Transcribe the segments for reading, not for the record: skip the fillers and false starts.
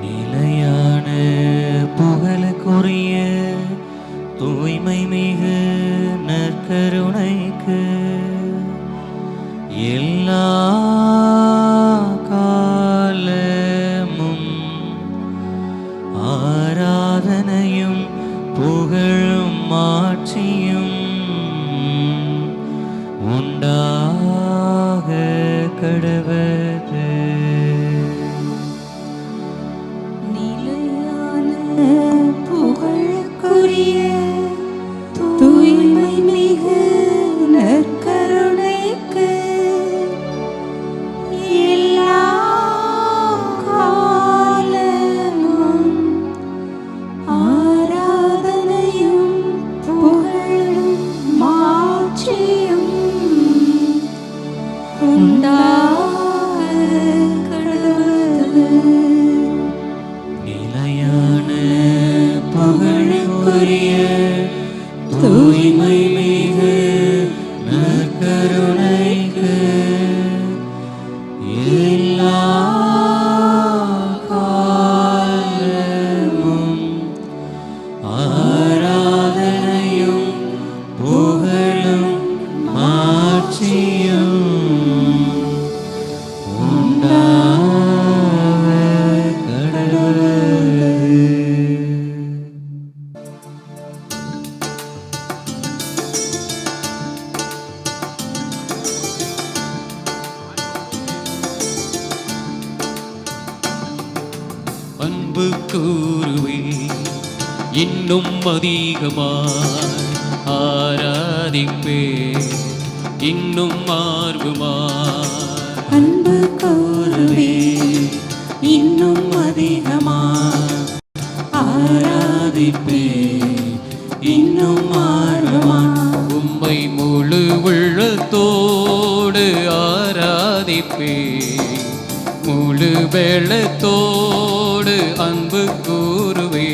நிலையான புகழுக்குரிய தூய்மை மிகு நற்கருணைக்கு எல்லா காலமும் ஆராதனையும் புகழும் மாட்சியும் உண்டாக கடவது. நிலையான புகழுக்குரிய தூய்மை மிகு நற்கருணைக்கு எல்லா காலமும் ஆராதனையும் புகழும் மாட்சியும் உண்டாக கடவது. நிலையான புகழுக்குரிய தூய்மை மிகு நற்கருணைக்கு எல்லா காலமும் ஆராதனையும் புகழும் மாட்சியும் உண்டாக கடவது. அன்பு கூறுவே இன்னும் அதிகமாய் ஆராதிப்பே இன்னும் ஆர்வமாய். அன்பு கூறுவே இன்னும் அதிகமாய் ஆராதிப்பே இன்னும் ஆர்வமாய். உம்மை முழு உள்ளத்தோடு ஆராதிப்பே முழு வெள்ளத்தோடு அன்பு கூறுவே.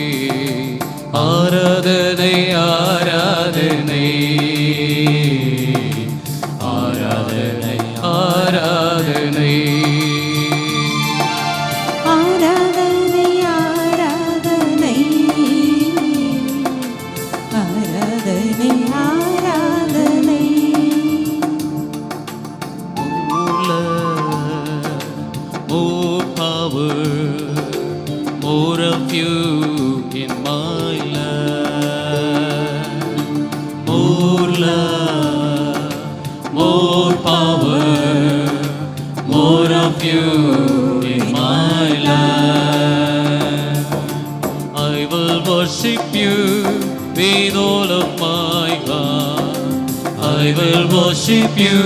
ஆராதனை ஆராதனை ஆராதனை ஆராதனை ஆராதனை ஆராதனை ஆராதனை ஆராதனை. More power, more of you in my life. More love, more power, more of you in my life. I will worship you with all of my heart. I will worship you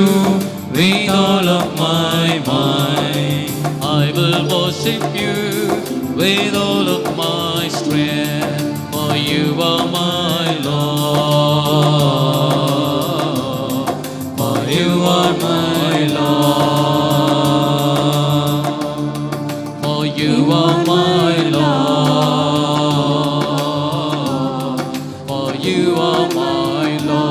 with all of my mind. I will worship you with all of my strength, for you are my Lord, for you are my Lord, for you are my Lord, for you are my Lord.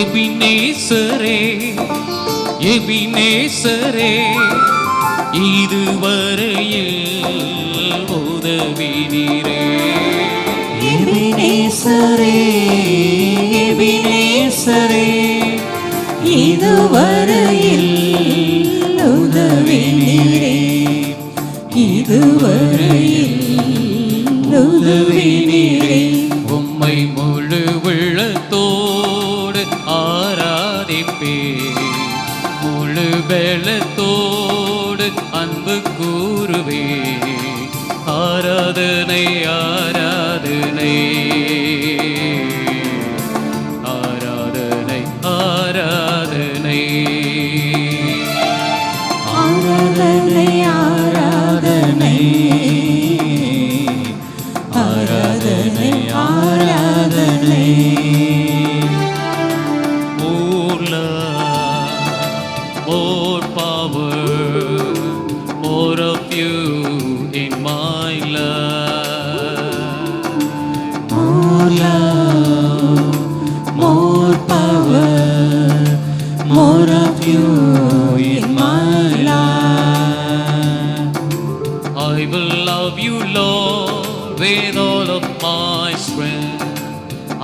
எபினேசரே எபினேசரே இதுவரையில் உதவினீரே. எபினேசரே எபினேசரே இதுவரையில் உதவினீரே. இதுவரையில் உதவினீரே. உம்மை முழு உள்ளத்தோடு ஆராதிப்பே முழு வெள்ளத்தோடு அன்பு கூறுவே. ஆராதனை ஆராதனை ஆராதனை ஆராதனை ஆராதனை ஆராதனை ஆராதனை ஆராதனை.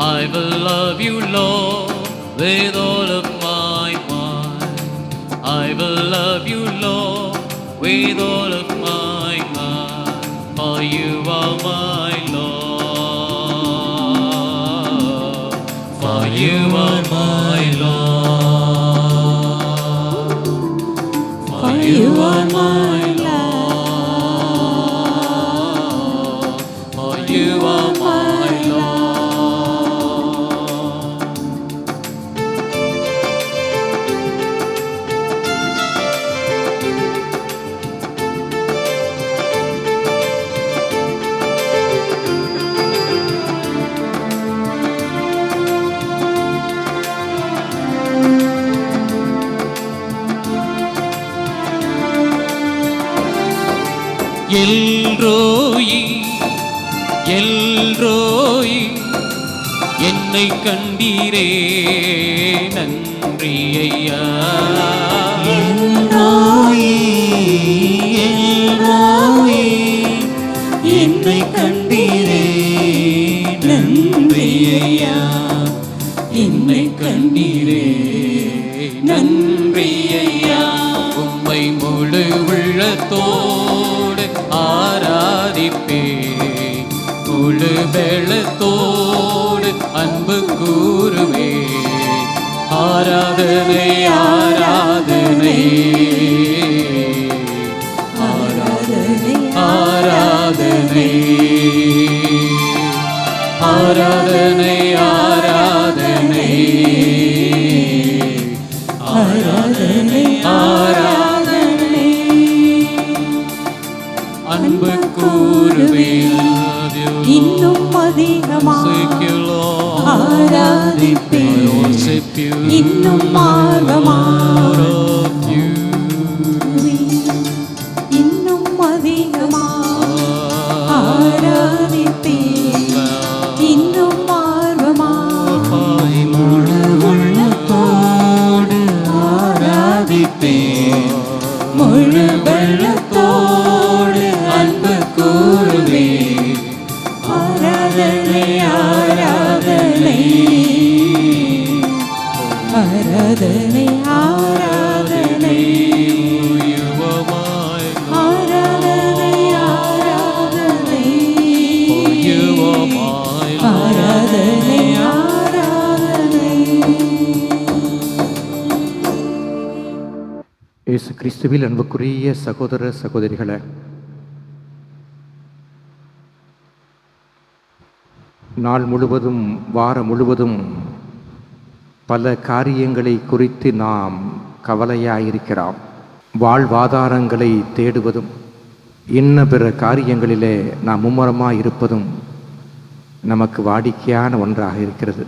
I will love you, Lord, with all of my mind. I will love you, Lord, with all of my mind. For you are my Lord. For you are my Lord. For you are my Lord. For you are my Lord. எல்ரோயி எல்ரோயி என்னை கண்டீரே நன்றி ஐயா. எல்ரோயி, எல்ரோயி, என்னை கண்டீரே நன்றி ஐயா. என்னை கண்டீரே நன்றி ஐயா. உம்மை முழு உள்ளத்தோடு ஆராதிப்பே, முழு வெள்ளத்தோடு அன்பு கூறுவே. ஆராதனை ஆராதனை ஆராதனை ஆராதனை ஆராதனை ஆராதனை ஆராதனை ஆராதனை அன்பு கூறுவே. இன்னும் அதிகமாக ஆராதிப்பேன், இன்னும் ஆர்வமாக இன்னும் அதிகமாக ஆராதிப்பேன், இன்னும் ஆர்வமாக முழு உள்ளத்தோடு ஆராதிப்பேன், முழு வெள்ளத்தோடு அன்பு கூறுவே. ஆராதனை ஆராதனை ஆராதனை ஆராதனை ஆராதனை ஆராதனை ஆராதனை ஆராதனை. இயேசு கிறிஸ்துவில் அன்புக்குரிய சகோதர சகோதரிகளே, நாள் முழுவதும் வாரம் முழுவதும் பல காரியங்களை குறித்து நாம் கவலையாயிருக்கிறோம். வாழ்வாதாரங்களை தேடுவதும் இன்ன பிற காரியங்களிலே நாம் மும்முரமாக இருப்பதும் நமக்கு வாடிக்கையான ஒன்றாக இருக்கிறது.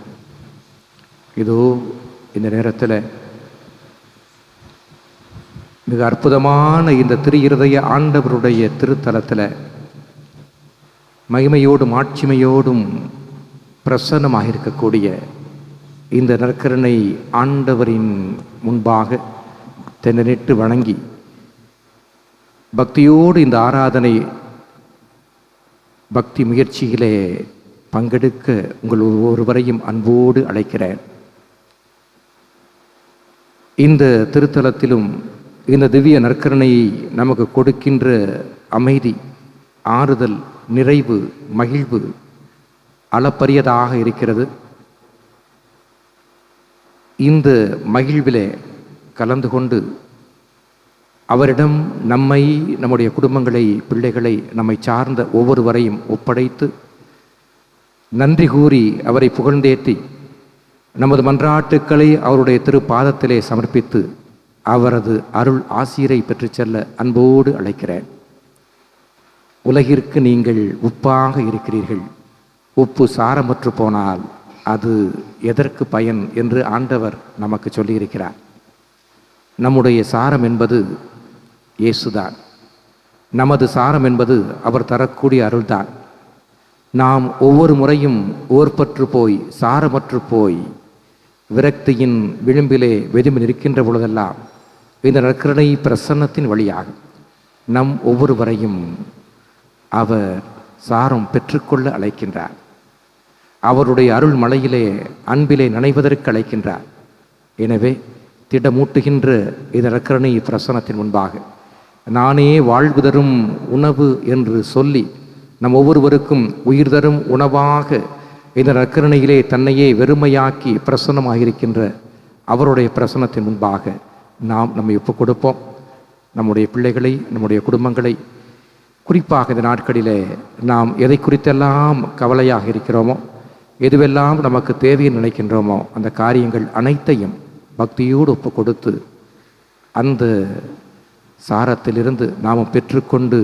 இதோ இந்த நேரத்தில் மிக அற்புதமான இந்த திரு இருதய ஆண்டவருடைய திருத்தலத்தில் மகிமையோடும் ஆட்சிமையோடும் பிரசன்னமாக இருக்கக்கூடிய இந்த நற்கருணை ஆண்டவரின் முன்பாக தென்னனிட்டு வணங்கி பக்தியோடு இந்த ஆராதனை பக்தி முயற்சியிலே பங்கெடுக்க உங்கள் ஒருவரையும் அன்போடு அழைக்கிறேன். இந்த திருத்தலத்திலும் இந்த திவ்ய நற்கருணையை நமக்கு கொடுக்கின்ற அமைதி, ஆறுதல், நிறைவு, மகிழ்வு அளப்பரியதாக இருக்கிறது. இந்த மகிழ்விலே கலந்து கொண்டு அவரிடம் நம்மை, நம்முடைய குடும்பங்களை, பிள்ளைகளை, நம்மை சார்ந்த ஒவ்வொருவரையும் ஒப்படைத்து நன்றி கூறி அவரை புகழ்ந்தேற்றி நமது மன்றாட்டுக்களை அவருடைய திருப்பாதத்திலே சமர்ப்பித்து அவரது அருள் ஆசீரை பெற்று செல்ல அன்போடு அழைக்கிறேன். உலகிற்கு நீங்கள் உப்பாக இருக்கிறீர்கள். உப்பு சாரமற்று போனால் அது எதற்கு பயன் என்று ஆண்டவர் நமக்கு சொல்லியிருக்கிறார். நம்முடைய சாரம் என்பது இயேசுதான். நமது சாரம் என்பது அவர் தரக்கூடிய அருள்தான். நாம் ஒவ்வொரு முறையும் ஓர்பற்று போய், சாரமற்று போய், விரக்தியின் விளிம்பிலே வெதும்பி நிற்கின்ற பொழுதெல்லாம் இந்த நற்கருணை பிரசன்னத்தின் வழியாக நம் ஒவ்வொருவரையும் அவர் சாரம் பெற்றுக்கொள்ள அழைக்கின்றார். அவருடைய அருள் மலையிலே அன்பிலே நனைவதற்கு அழைக்கின்றார். எனவே திடமூட்டுகின்ற இந்த நற்கருணை பிரசனத்தின் முன்பாக நானே வாழ்வு தரும் உணவு என்று சொல்லி நம் ஒவ்வொருவருக்கும் உயிர் தரும் உணவாக இந்த நற்கருணையிலே தன்னையே வெறுமையாக்கி பிரசன்னமாக இருக்கின்ற அவருடைய பிரசனத்தின் முன்பாக நாம் நம்மை ஒப்புக் கொடுப்போம். நம்முடைய பிள்ளைகளை, நம்முடைய குடும்பங்களை, குறிப்பாக இந்த நாட்களிலே நாம் எதை குறித்தெல்லாம் கவலையாக இருக்கிறோமோ, எதுவெல்லாம் நமக்கு தேவைன்னு நினைக்கின்றோமோ, அந்த காரியங்கள் அனைத்தையும் பக்தியோடு ஒப்பு கொடுத்து அந்த சாரத்திலிருந்து நாம் பெற்றுக்கொண்டு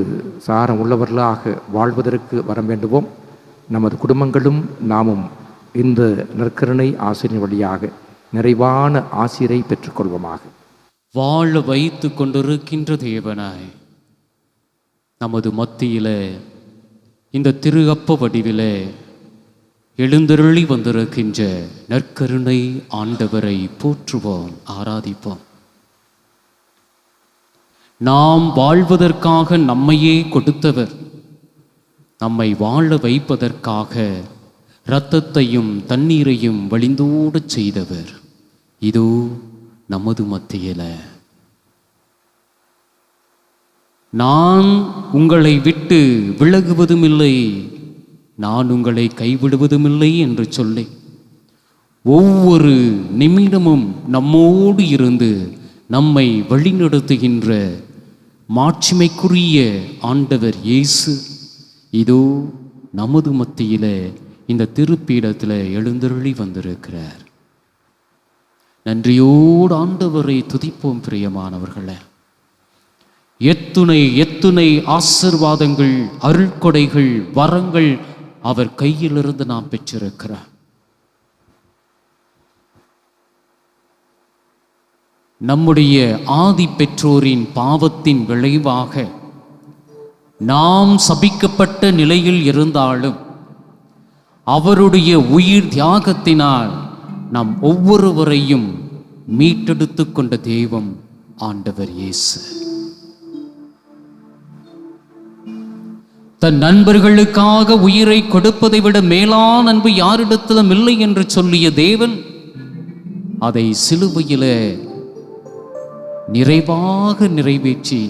சாரம் உள்ளவர்களாக வாழ்வதற்கு வர வேண்டுவோம். நமது குடும்பங்களும் நாமும் இந்த நற்கருணை ஆசிரியர் வழியாக நிறைவான ஆசிரை பெற்றுக்கொள்வோமாக. வாழ வைத்து கொண்டிருக்கின்ற தேவனாய் நமது மத்தியிலே இந்த திரு அப்ப வடிவிலே எழுந்தருளி வந்திருக்கின்ற நற்கருணை ஆண்டவரை போற்றுவோம், ஆராதிப்போம். நாம் வாழ்வதற்காக நம்மையே கொடுத்தவர், நம்மை வாழ வைப்பதற்காக இரத்தத்தையும் தண்ணீரையும் வழிந்தோடச் செய்தவர் இதோ நமது மத்தியில. நான் உங்களை விட்டு விலகுவதுமில்லை, நான் உங்களை கைவிடுவதுமில்லை என்று சொல்லி ஒவ்வொரு நிமிடமும் நம்மோடு இருந்து நம்மை வழிநடத்துகின்ற மாட்சிமைக்குரிய ஆண்டவர் இயேசு இதோ நமது மத்தியில இந்த திருப்பீடத்தில் எழுந்தருளி வந்திருக்கிறார். நன்றியோடு ஆண்டவரை துதிப்போம். பிரியமானவர்களே, எத்துணை எத்துணை ஆசீர்வாதங்கள், அருள்கொடைகள், வரங்கள் அவர் கையிலிருந்து நாம் பெற்றிருக்கிறார். நம்முடைய ஆதி பெற்றோரின் பாவத்தின் விளைவாக நாம் சபிக்கப்பட்ட நிலையில் இருந்தாலும் அவருடைய உயிர் தியாகத்தினால் நாம் ஒவ்வொருவரையும் மீட்டெடுத்து கொண்ட தெய்வம் ஆண்டவர் இயேசு. தன் நண்பர்களுக்காக உயிரை கொடுப்பதை விட மேலான அன்பு யாரிடத்திலும் இல்லை என்று சொல்லிய தேவன் அதை சிலுவையில நிறைவாக நிறைவேற்றி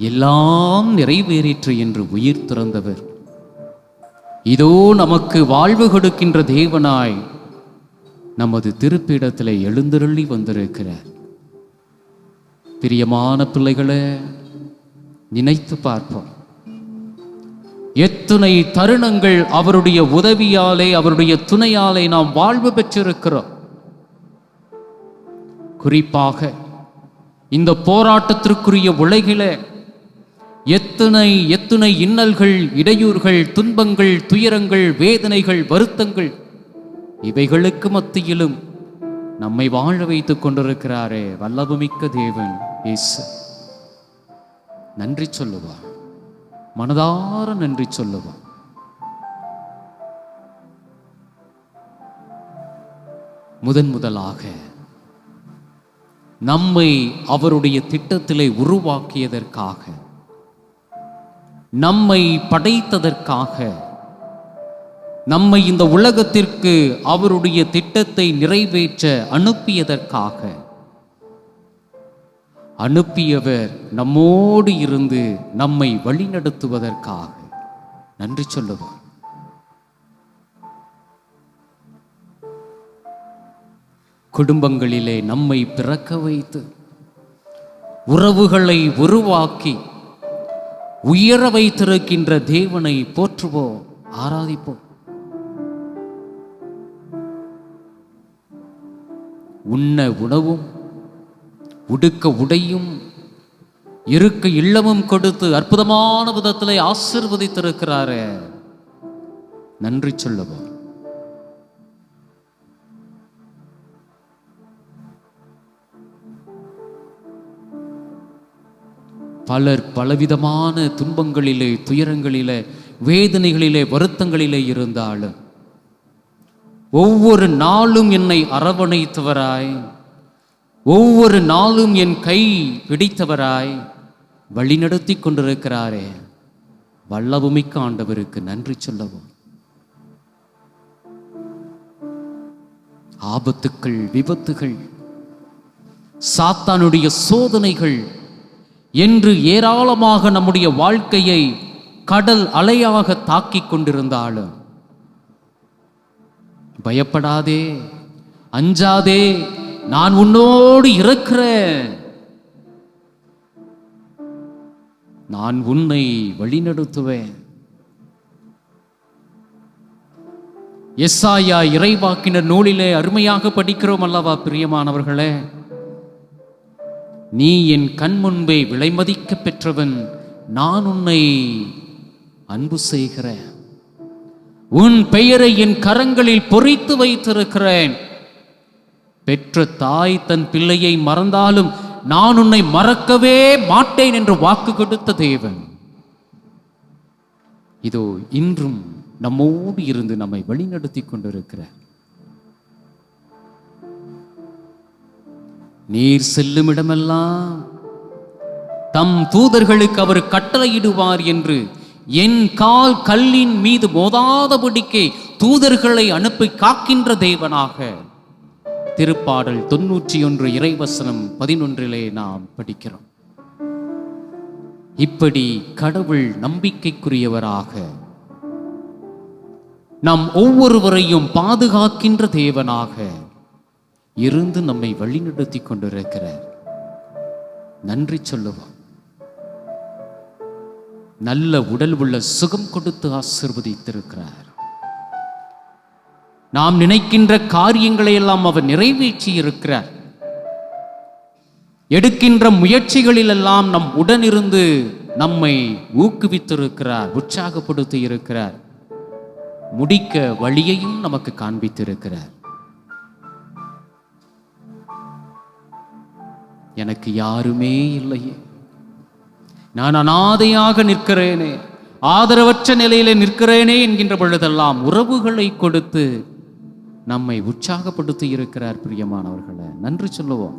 எல்லாம் நிறைவேறிற்று என்று உயிர் துறந்தவர் இதோ நமக்கு வாழ்வு கொடுக்கின்ற தேவனாய் நமது திருப்பீடத்தில் எழுந்தருளி வந்திருக்கிறார். பிரியமான பிள்ளைகளை நினைத்து பார்ப்போம். எத்தனை தருணங்கள் அவருடைய உதவியாலே, அவருடைய துணையாலே நாம் வாழ்வு பெற்றிருக்கிறோம். குறிப்பாக இந்த போராட்டத்திற்குரிய உலகிலே எத்தனை எத்தனை இன்னல்கள், இடையூறுகள், துன்பங்கள், துயரங்கள், வேதனைகள், வருத்தங்கள், இவைகளுக்கு மத்தியிலும் நம்மை வாழ வைத்துக் கொண்டிருக்கிறாரே வல்லபமிக்க தேவன் இயேசு. நன்றி சொல்லுவார், மனதார நன்றி சொல்லுவார். முதலாக நம்மை அவருடைய திட்டத்திலே உருவாக்கியதற்காக, நம்மை படைத்ததற்காக, நம்மை இந்த உலகத்திற்கு அவருடைய திட்டத்தை நிறைவேற்ற அனுப்பியதற்காக, அனுப்பியவர் நம்மோடு இருந்து நம்மை வழிநடத்துவதற்காக நன்றி சொல்லுவார். குடும்பங்களிலே நம்மை பிறக்க வைத்து உறவுகளை உருவாக்கி உயர வைத்திருக்கின்ற தேவனை போற்றுவோம், ஆராதிப்போம். உண்ண உணவும், உடுக்க உடையும், இருக்க இல்லமும் கொடுத்து அற்புதமான விதத்திலே ஆசீர்வதித்திருக்கிறாரே, நன்றி சொல்லுவோம். பலர் பலவிதமான துன்பங்களிலே, துயரங்களிலே, வேதனைகளிலே, வருத்தங்களிலே இருந்தாலும் ஒவ்வொரு நாளும் என்னை அரவணைத்தவராய், ஒவ்வொரு நாளும் என் கை பிடித்தவராய் வழிநடத்தி கொண்டிருக்கிறாரே, வல்லபமிக்க ஆண்டவருக்கு நன்றி சொல்லவும். ஆபத்துக்கள், விபத்துகள், சாத்தானுடைய சோதனைகள் என்று ஏராளமாக நம்முடைய வாழ்க்கையை கடல் அலையாக தாக்கிக் கொண்டிருந்தாலும் பயப்படாதே, அஞ்சாதே, நான் உன்னோடு இருக்கிறேன், நான் உன்னை வழிநடத்துவேன். எசாயா இறைவாக்கினர் நூலிலே அருமையாக படிக்கிறோம் அல்லவா பிரியமானவர்களே? நீ என் கண் முன்பே விலைமதிக்க பெற்றவன், நான் உன்னை அன்பு செய்கிறேன், உன் பெயரை என் கரங்களில் பொறித்து வைத்திருக்கிறேன். பெற்ற தாய் தன் பிள்ளையை மறந்தாலும் நான் உன்னை மறக்கவே மாட்டேன் என்று வாக்கு கொடுத்த தேவன் இதோ இன்றும் நம்மோடு இருந்து நம்மை வழிநடத்தி கொண்டிருக்கிறார். நீர் செல்லும் இடமெல்லாம் தம் தூதர்களுக்கு அவர் கட்டளையிடுவார் என்று, என் கால் கல்லின் மீது மோதாதபடிக்கே தூதர்களை அனுப்பி காக்கின்ற தேவனாக திருப்பாடல் 91 இறைவசனம் 11 நாம் படிக்கிறோம். இப்படி கடவுள் நம்பிக்கைக்குரியவராக நம் ஒவ்வொருவரையும் பாதுகாக்கின்ற தேவனாக இருந்து நம்மை வழிநடத்தி கொண்டிருக்கிறார். நன்றி சொல்லுவோம். நல்ல உடல் உள்ள சுகம் கொடுத்து ஆசீர்வதித்திருக்கிறார். நாம் நினைக்கின்ற காரியங்களை எல்லாம் அவர் நிறைவேற்றி இருக்கிறார். எடுக்கின்ற முயற்சிகளில் எல்லாம் நம் உடனிருந்து நம்மை ஊக்குவித்திருக்கிறார், உற்சாகப்படுத்தி இருக்கிறார், முடிக்க வழியையும் நமக்கு காண்பித்திருக்கிறார். எனக்கு யாருமே இல்லையே, நான் அனாதையாக நிற்கிறேனே, ஆதரவற்ற நிலையில நிற்கிறேனே என்கின்ற பொழுதெல்லாம் உறவுகளை கொடுத்து நம்மை உற்சாகப்படுத்தி இருக்கிறார். பிரியமானவர்களே, நன்றி சொல்லுவோம்.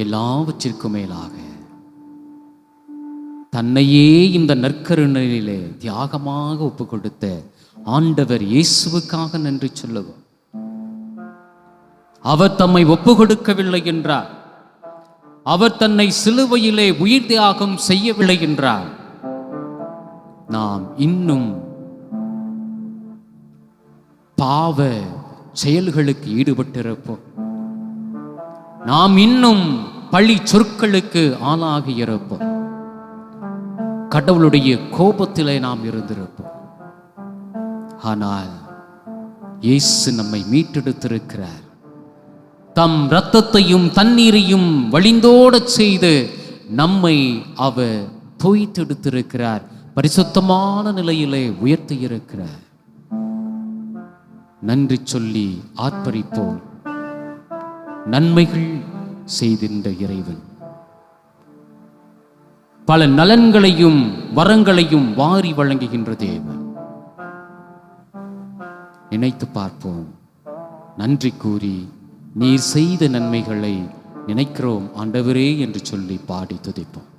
எல்லாவற்றிற்கும் மேலாக தன்னையே இந்த நற்கருணையிலே தியாகமாக ஒப்பு கொடுத்த ஆண்டவர் இயேசுவுக்காக நன்றி சொல்லுவோம். அவர் தம்மை ஒப்பு கொடுக்கவில்லை என்றார், அவர் தன்னை சிலுவையிலே உயிர் தியாகம் செய்யவில்லை என்றார், நாம் இன்னும் பாவ செயல்களுக்கு ஈடுபட்டிருப்போம். நாம் இன்னும் பழி சொற்களுக்கு ஆளாகி இருப்போம். கடவுளுடைய கோபத்திலே நாம் இருந்திருப்போம். ஆனால் இயேசு நம்மை மீட்டெடுத்திருக்கிறார். தம் இரத்தத்தையும் தண்ணீரையும் வழிந்தோடச் செய்து நம்மை அவர் தோய்த்தெடுத்திருக்கிறார். பரிசுத்தமான நிலையிலே உயர்த்தி இருக்கிறார். நன்றி சொல்லி ஆர்ப்பரிப்போம். நன்மைகள் செய்தின்ற இறைவன் பல நலன்களையும் வரங்களையும் வாரி வழங்குகின்ற தேவன். நினைத்து பார்ப்போம். நன்றி கூறி நீர் செய்த நன்மைகளை நினைக்கிறோம் ஆண்டவரே என்று சொல்லி பாடி துதிப்போம்.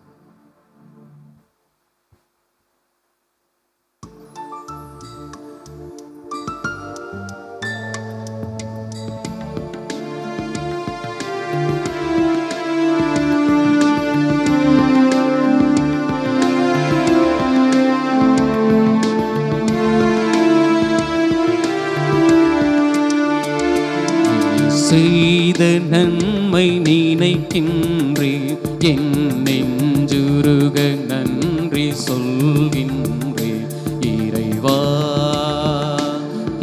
செய்த நன்மை நினைக்கின்றே, என் நெஞ்சுருக நன்றி சொல்கின்றே. இறைவா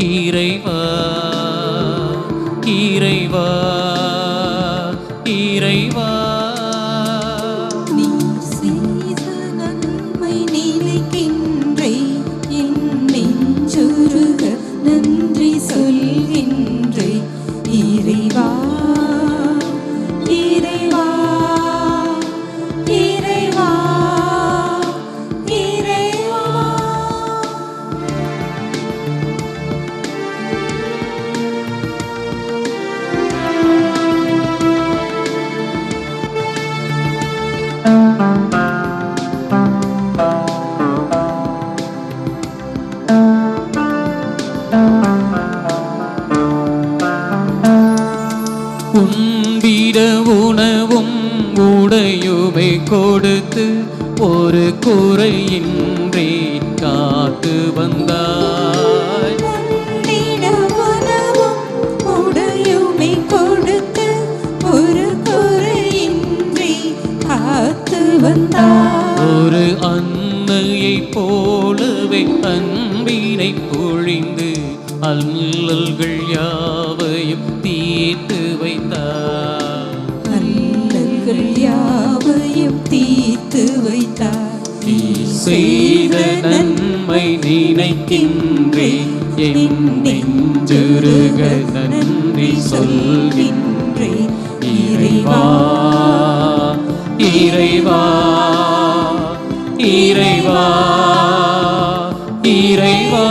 இறைவா இறைவா இறைவா, நீ செய்த நன்மை நினைக்கின்றே, என் நெஞ்சுருக நன்றி சொல்கின்றே. இறைவா இறைவா இறைவா இறைவா, குறையின்றி காத்து வந்தாய். உன்னிட உணவும் உடையுமை கொடுத்து ஒரு குறையின்றி காத்து வந்தாய். ஒரு அன்னையைப் போலவே அன்பினை பொழிந்து அல்லல்கள் யாவையும் தீர்த்து வைத்தார். அல்லல்கள் யாவையும் தீர்த்து வைத்தார். நீ செய்த நன்மை நினைக்கின்றேன், என் நெஞ்சுருக நன்றி சொல்கின்றேன். இறைவா இறைவா இறைவா இறைவா.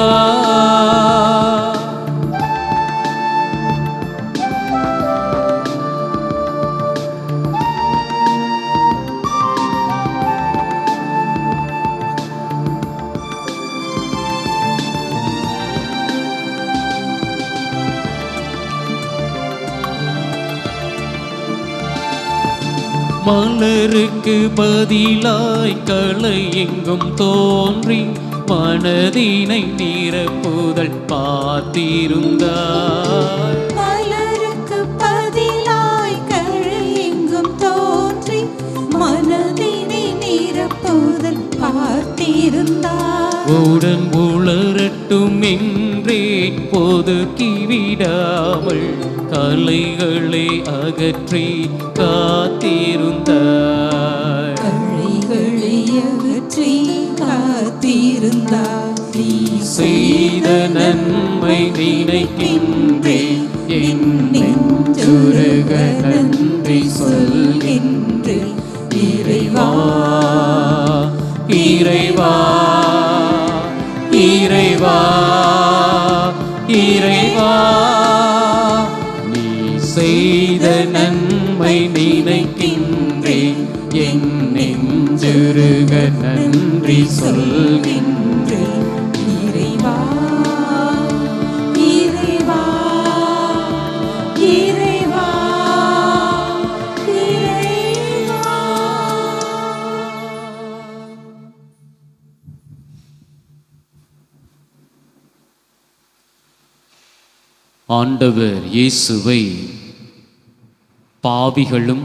மலருக்கு பதிலாய் களை எங்கும் தோன்றி மனதினை நிரப்புதல் பார்த்திருந்தாய். மலருக்கு பதிலாய் களை எங்கும் தோன்றி மனதினை நிரப்புதல் பார்த்திருந்தாய். உடன் உளரட்டும் என்றே ஒதுக்கி விடாமல் கலைகளை அகற்றி காத்திருந்தாய். களைகளை அகற்றி காத்திருந்தாய். நீ செய்த நன்மை நினைக்கின்றேன், என் நெஞ்சுருக நன்றி சொல்கின்றேன். இறைவா இறைவா இறைவா இறைவா. நீ செய்த நன்மை நினைக்கின்றேன், என் நெஞ்சுருக நன்றி சொல்கின்றேன். இறைவா இறைவா இறைவா இறைவா. ஆண்டவர் இயேசுவை பாவிகளும்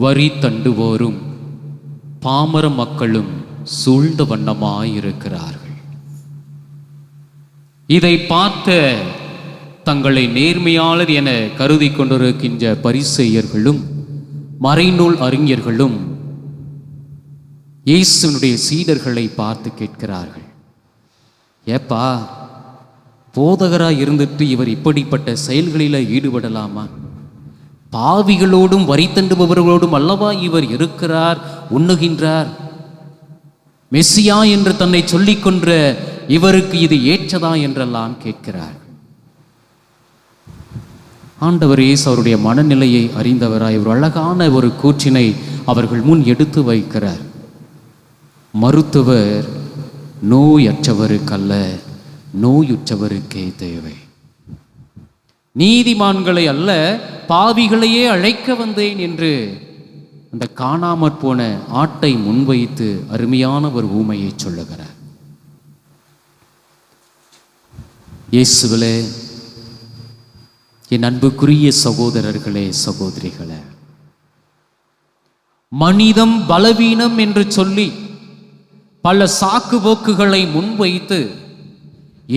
வரி தண்டுவோரும் பாமர மக்களும் சூழ்ந்த வண்ணமாயிருக்கிறார்கள். இதை பார்த்த தங்களை நேர்மையாளர் என கருதி கொண்டிருக்கின்ற பரிசேயர்களும் மறைநூல் அறிஞர்களும் இயேசுனுடைய சீடர்களை பார்த்து கேட்கிறார்கள், ஏப்பா போதகராய் இருந்துட்டு இவர் இப்படிப்பட்ட செயல்களில் ஈடுபடலாமா? பாவிகளோடும் வரி தண்டுபவர்களோடும் அல்லவா இவர் இருக்கிறார், உண்ணுகின்றார். மெஸ்ஸியா என்று தன்னை சொல்லிக் கொன்ற இவருக்கு இது ஏற்றதா என்றெல்லாம் கேட்கிறார். ஆண்டவர் இயேசு அவருடைய மனநிலையை அறிந்தவராய் ஒரு அழகான ஒரு கூற்றினை அவர்கள் முன் எடுத்து வைக்கிறார். மருத்துவர் நோயற்றவருக்கல்ல, நோயுற்றவருக்கே தேவை. நீதிமான்களை அல்ல, பாவிகளையே அழைக்க வந்தேன் என்று அந்த காணாமற் போன ஆட்டை முன்வைத்து அருமையான ஒரு ஊமையை சொல்லுகிறார். இயேசுவிலே என் அன்புக்குரிய சகோதரர்களே சகோதரிகளே, மனிதம் பலவீனம் என்று சொல்லி பல சாக்கு போக்குகளை முன்வைத்து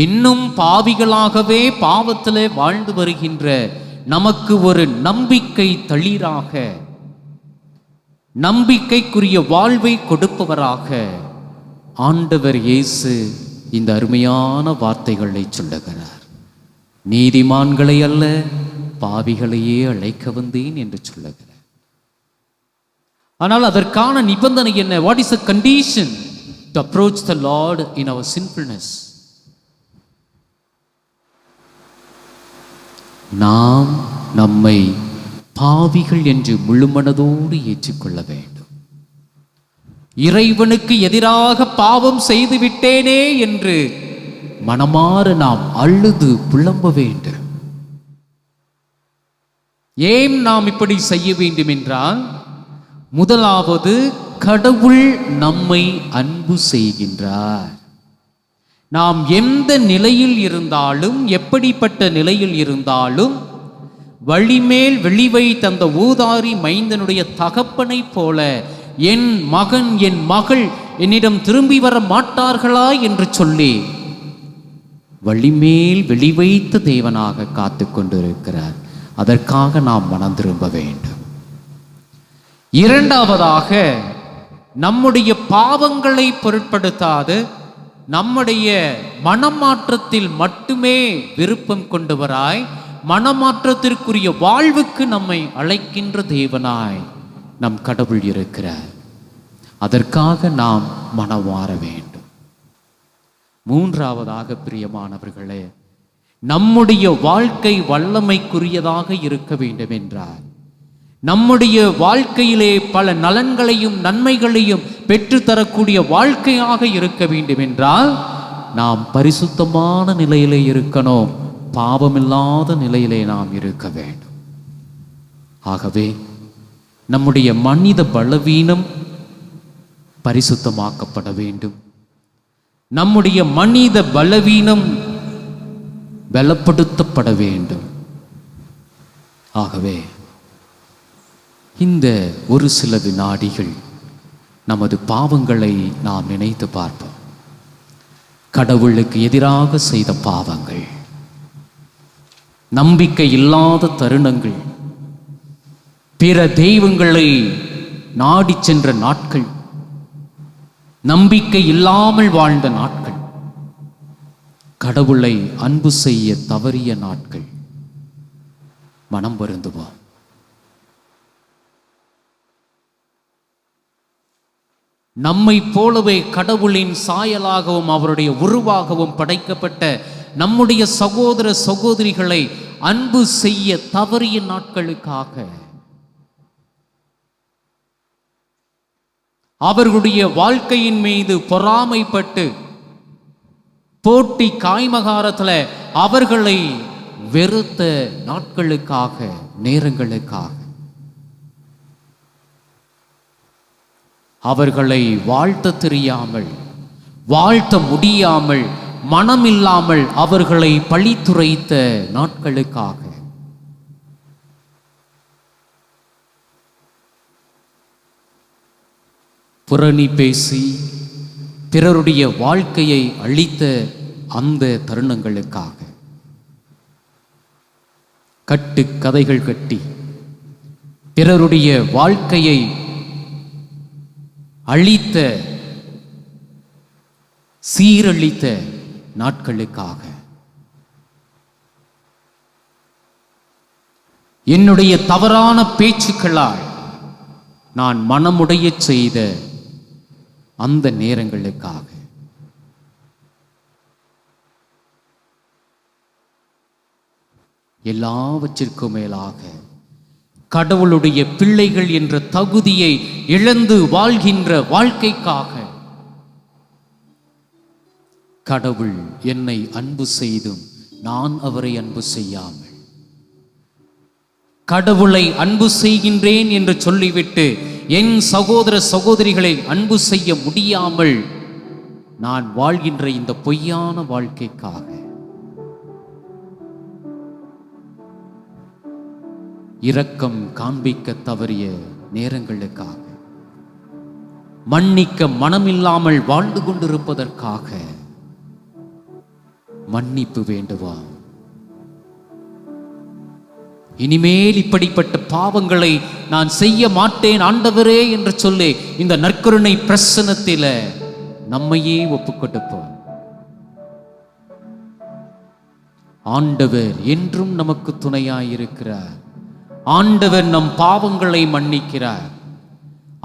இன்னும் பாவிகளாகவே பாவத்திலே வாழ்ந்து வருகின்ற நமக்கு ஒரு நம்பிக்கை தளிராக, நம்பிக்கைக்குரிய வாழ்வை கொடுப்பவராக ஆண்டவர் இயேசு இந்த அருமையான வார்த்தைகளை சொல்லுகிறார். நீதிமான்களை அல்ல, பாவிகளையே அழைக்க வந்தேன் என்று சொல்லுகிறார். ஆனால் அதற்கான நிபந்தனை என்ன? What is the condition to approach the Lord in our sinfulness? நாம் நம்மை பாவிகள் என்று முழுமனதோடு ஏற்றுக்கொள்ள வேண்டும். இறைவனுக்கு எதிராக பாவம் செய்து விட்டேனே என்று மனமாற நாம் அழுது புலம்ப வேண்டும். ஏன் நாம் இப்படி செய்ய வேண்டும் என்றால், முதலாவது கடவுள் நம்மை அன்பு செய்கின்றார். நாம் எந்த நிலையில் இருந்தாலும், எப்படிப்பட்ட நிலையில் இருந்தாலும், வழிமேல் வெளிவை தந்த ஊதாரி மைந்தனுடைய தகப்பனை போல என் மகன் என் மகள் என்னிடம் திரும்பி வர மாட்டார்களா என்று சொல்லி வழிமேல் வெளிவைத்த தேவனாக காத்து கொண்டிருக்கிறார். அதற்காக நாம் மனம் திரும்ப வேண்டும். இரண்டாவதாக, நம்முடைய பாவங்களை பொருட்படுத்தாது நம்முடைய மனமாற்றத்தில் மட்டுமே விருப்பம் கொண்டவராய், மனமாற்றத்திற்குரிய வாழ்வுக்கு நம்மை அழைக்கின்ற தேவனாய் நம் கடவுள் இருக்கிறார். அதற்காக நாம் மனம் மாற வேண்டும். மூன்றாவதாக, பிரியமானவர்களே, நம்முடைய வாழ்க்கை வல்லமைக்குரியதாக இருக்க வேண்டும் என்றார். நம்முடைய வாழ்க்கையிலே பல நலன்களையும் நன்மைகளையும் பெற்றுத்தரக்கூடிய வாழ்க்கையாக இருக்க வேண்டும் என்றால் நாம் பரிசுத்தமான நிலையிலே இருக்கணும், பாவமில்லாத நிலையிலே நாம் இருக்க வேண்டும். ஆகவே நம்முடைய மனித பலவீனம் பரிசுத்தமாக்கப்பட வேண்டும். நம்முடைய மனித பலவீனம் பலப்படுத்தப்பட வேண்டும். ஆகவே இந்த ஒரு சில வினாடிகள் நமது பாவங்களை நாம் நினைத்து பார்ப்போம். கடவுளுக்கு எதிராக செய்த பாவங்கள், நம்பிக்கை இல்லாத தருணங்கள், பிற தெய்வங்களை நாடி சென்ற நாட்கள், நம்பிக்கை இல்லாமல் வாழ்ந்த நாட்கள், கடவுளை அன்பு செய்ய தவறிய நாட்கள். மனம் வருந்துவோம். நம்மை போலவே கடவுளின் சாயலாகவும் அவருடைய உருவாகவும் படைக்கப்பட்ட நம்முடைய சகோதர சகோதரிகளை அன்பு செய்ய தவறிய நாட்களுக்காக, அவர்களுடைய வாழ்க்கையின் மீது பொறாமைப்பட்டு போட்டி காய்மகாரத்தில் அவர்களை வெறுத்த நாட்களுக்காக, நேரங்களுக்காக, அவர்களை வாழ்த்த தெரியாமல், வாழ்த்த முடியாமல், மனமில்லாமல் அவர்களை பழித்துரைத்த நாட்களுக்காக, புரணி பேசி பிறருடைய வாழ்க்கையை அழித்த அந்த தருணங்களுக்காக, கட்டு கதைகள் கட்டி பிறருடைய வாழ்க்கையை அழித்த சீரழித்த நாட்களுக்காக, என்னுடைய தவறான பேச்சுக்களால் நான் மனமுடைய செய்த அந்த நேரங்களுக்காக, எல்லாவற்றிற்கும் மேலாக கடவுளுடைய பிள்ளைகள் என்ற தகுதியை இழந்து வாழ்கின்ற வாழ்க்கைக்காக, கடவுள் என்னை அன்பு செய்தும் நான் அவரை அன்பு செய்யாமல், கடவுளை அன்பு செய்கின்றேன் என்று சொல்லிவிட்டு என் சகோதர சகோதரிகளை அன்பு செய்ய முடியாமல் நான் வாழ்கின்ற இந்த பொய்யான வாழ்க்கைக்காக, இரக்கம் காண்பிக்க தவறிய நேரங்களுக்காக, மன்னிக்க மனமில்லாமல் வாழ்ந்து கொண்டிருப்பதற்காக மன்னிப்பு வேண்டுவா. இனிமேல் இப்படிப்பட்ட பாவங்களை நான் செய்ய மாட்டேன் ஆண்டவரே என்று சொல்லி இந்த நற்கருணை பிரசன்னத்தில நம்மையே ஒப்புக்கொடுப்போம். ஆண்டவர் என்றும் நமக்கு துணையாயிருக்கிறார். ஆண்டவர் நம் பாவங்களை மன்னிக்கிறார்.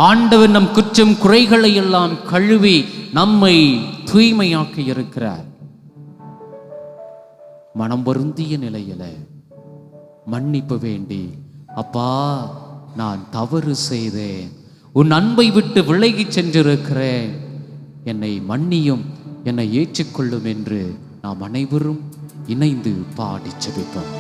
ஆண்டவர் நம் குற்றம் குறைகளை எல்லாம் கழுவி நம்மை தூய்மையாக்கி இருக்கிறார். மனம் வருந்திய நிலையில மன்னிப்பு வேண்டி, அப்பா நான் தவறு செய்தேன், உன் அன்பை விட்டு விலகி சென்றிருக்கிறேன், என்னை மன்னியும், என்னை ஏற்றுக்கொள்ளும் என்று நாம் அனைவரும் இணைந்து பாடி ஜெபிப்போம்.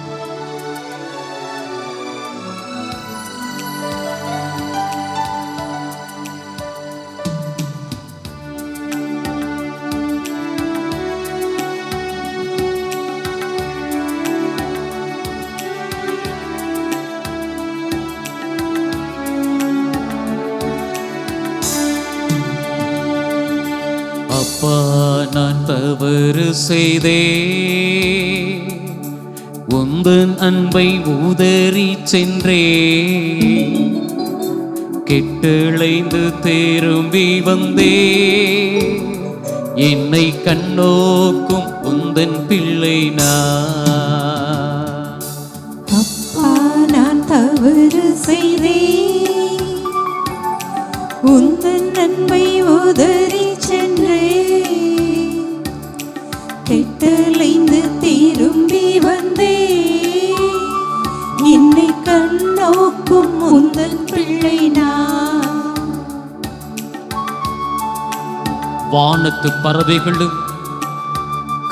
தவறு செய்தே உந்தன் அன்பை உதறி சென்றே கெட்டளைந்து திரும்பி வந்தே என்னை கண்ணோக்கும் உந்தன் பிள்ளை நான். அப்பா நான் தவறு செய்தேன், உந்தன் அன்பை உதறி சென்றேன், கெட்டளைந்து திரும்பி வந்தேன், என்னை கண்ணோக்கும் உந்தன் பிள்ளை நான். வானத்து பறவைகளும்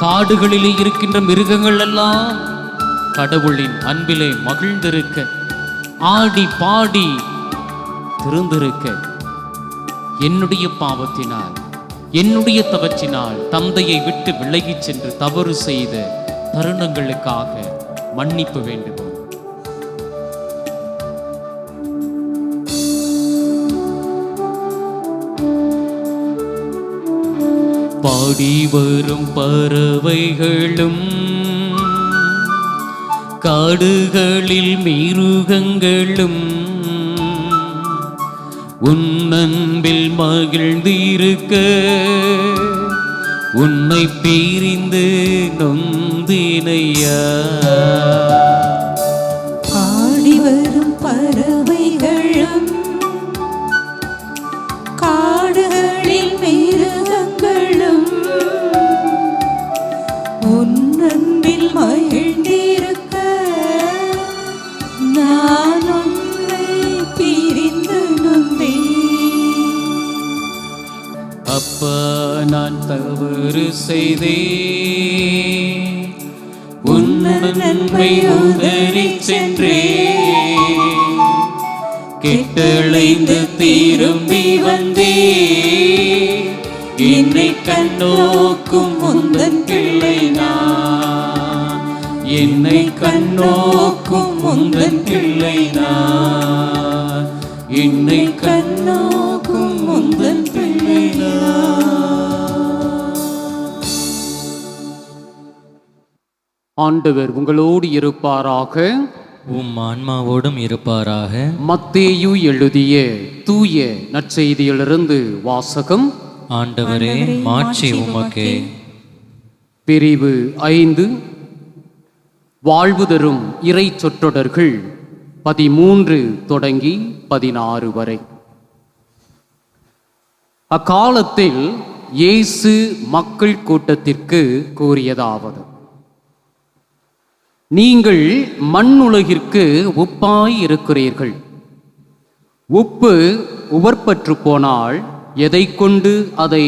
காடுகளிலே இருக்கின்ற மிருகங்கள் எல்லாம் கடவுளின் அன்பிலே மகிழ்ந்திருக்க, ஆடி பாடி திருந்திருக்க, என்னுடைய பாவத்தினால் என்னுடைய தவற்றினால் தந்தையை விட்டு விலகிச் சென்று தவறு செய்த தருணங்களுக்காக மன்னிப்பு வேண்டுவோம். பாடி வரும் பறவைகளும் காடுகளில் மிருகங்களும் உன் அன்பில் மகிழ்ந்திருக்க, உன்னை பிரிந்து நொந்தினையா. பாடி வரும் பறவைகளும் காடுகளில் மிருகங்களும் உன் அன்பில் மகிழ்ந்திருக்க, நான் உன்னை பிரிந்து நொந்தேன். அப்பா நான் தவறு செய்தே உன் அன்பை உதறி சென்றே கெட்டளைந்து திரும்பி வந்தே என்னை கண்ணோக்கும் உந்தன் பிள்ளை நான். என்னை கண்ணோக்கும் உந்தன் பிள்ளை நான். என்னை கண்ணோக்கும் உந்தன் பிள்ளை நான். ஆண்டவர் உங்களோடு இருப்பாராக, உம் ஆன்மாவோடும் இருப்பாராக. மத்தேயு எழுதிய தூய நற்செய்தியிலிருந்து வாசகம். ஆண்டவரே மாட்சி உமக்கே. பிரிவு 5. வாழ்வு தரும் இறை சொற்றொடர்கள் 13 தொடங்கி 16 வரை. அக்காலத்தில் இயேசு மக்கள் கூட்டத்திற்கு கூறியதாவது: நீங்கள் மண்ணுலகிற்கு உப்பாய் இருக்கிறீர்கள். உப்பு உவர்ப்பற்று போனால் எதை கொண்டு அதை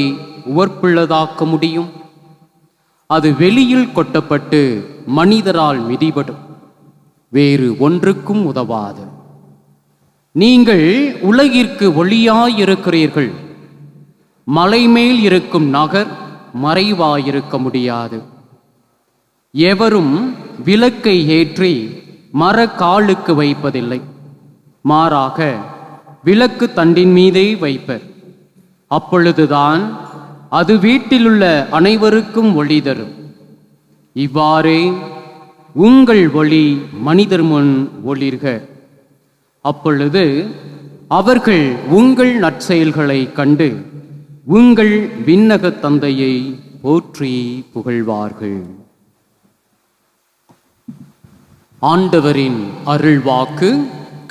உவர்ப்புள்ளதாக்க முடியும்? அது வெளியில் கொட்டப்பட்டு மனிதரால் மிதிபடும், வேறு ஒன்றுக்கும் உதவாது. நீங்கள் உலகிற்கு ஒளியாயிருக்கிறீர்கள். மலை மேல் இருக்கும் நகர் மறைவாயிருக்க முடியாது. எவரும் விளக்கை ஏற்றி மரக்காலுக்கு வைப்பதில்லை, மாறாக விளக்கு தண்டின் மீதே வைப்பர். அப்பொழுதுதான் அது வீட்டிலுள்ள அனைவருக்கும் ஒளி தரும். இவ்வாறே உங்கள் ஒளி மனிதர் முன் ஒளிர்க. அப்பொழுது அவர்கள் உங்கள் நற்செயல்களை கண்டு உங்கள் விண்ணக தந்தையை போற்றி புகழ்வார்கள். ஆண்டவரின் அருள்வாக்கு.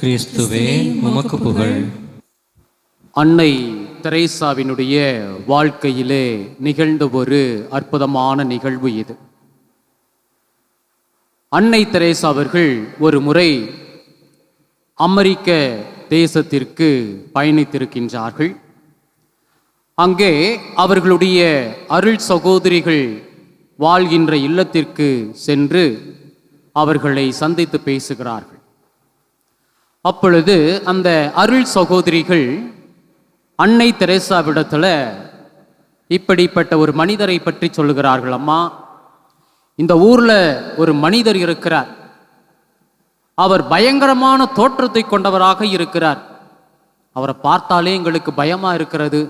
கிறிஸ்துவே உமக்கு புகழ். அன்னை தெரேசாவினுடைய வாழ்க்கையிலே நிகழ்ந்த ஒரு அற்புதமான நிகழ்வு இது. அன்னை தெரேசா அவர்கள் ஒரு முறை அமெரிக்க தேசத்திற்கு பயணித்திருக்கின்றார்கள். அங்கே அவர்களுடைய அருள் சகோதரிகள் வாழ்கின்ற இல்லத்திற்கு சென்று அவர்களை சந்தித்து பேசுகிறார்கள். அப்பொழுது அந்த அருள் சகோதரிகள் அன்னை தெரேசாவிடத்தில் இப்படிப்பட்ட ஒரு மனிதரை பற்றி சொல்லுகிறார்கள். அம்மா, இந்த ஊர்ல ஒரு மனிதர் இருக்கிறார். அவர் பயங்கரமான தோற்றத்தை கொண்டவராக இருக்கிறார். அவரை பார்த்தாலே எங்களுக்கு பயமா இருக்கிறது,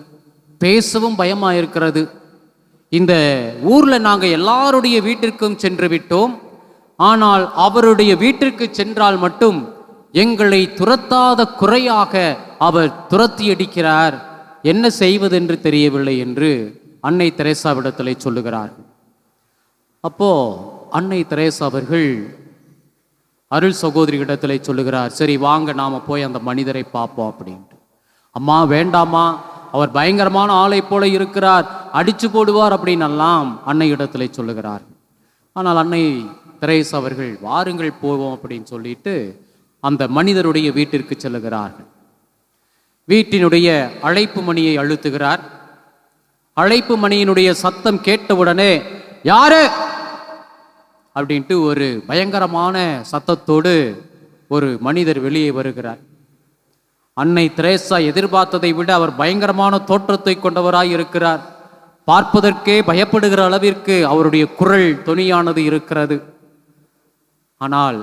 பேசவும் பயமா இருக்கிறது. இந்த ஊர்ல நாங்கள் எல்லாருடைய வீட்டிற்கும் சென்று விட்டோம், ஆனால் அவருடைய வீட்டிற்கு சென்றால் மட்டும் எங்களை துரத்தாத குறையாக அவர் துரத்தி அடிக்கிறார், என்ன செய்வதென்று தெரியவில்லை என்று அன்னை தெரேசாவிடத்திலே சொல்லுகிறார்கள். அப்போ அன்னை தெரேசா அவர்கள் அருள் சகோதரியிடத்திலே சொல்லுகிறார், சரி வாங்க நாம போய் அந்த மனிதரை பார்ப்போம் அப்படின்ட்டு. அம்மா வேண்டாமா, அவர் பயங்கரமான ஆளை போல இருக்கிறார், அடிச்சு போடுவார் அப்படின்னெல்லாம் அன்னை இடத்திலே சொல்லுகிறார். ஆனால் அன்னை தெரேசா அவர்கள் வாருங்கள் போவோம் அப்படின்னு சொல்லிட்டு அந்த மனிதருடைய வீட்டிற்கு செல்லுகிறார்கள். வீட்டினுடைய அழைப்பு மணியை அழுத்துகிறார். அழைப்பு மணியினுடைய சத்தம் கேட்டவுடனே யாரு அப்படின்ட்டு ஒரு பயங்கரமான சத்தத்தோடு ஒரு மனிதர் வெளியே வருகிறார். அன்னை தெரேசா எதிர்பார்த்ததை விட அவர் பயங்கரமான தோற்றத்தை கொண்டவராய் இருக்கிறார். பார்ப்பதற்கே பயப்படுகிற அளவிற்கு அவருடைய குரல் தொனியானது இருக்கிறது. ஆனால்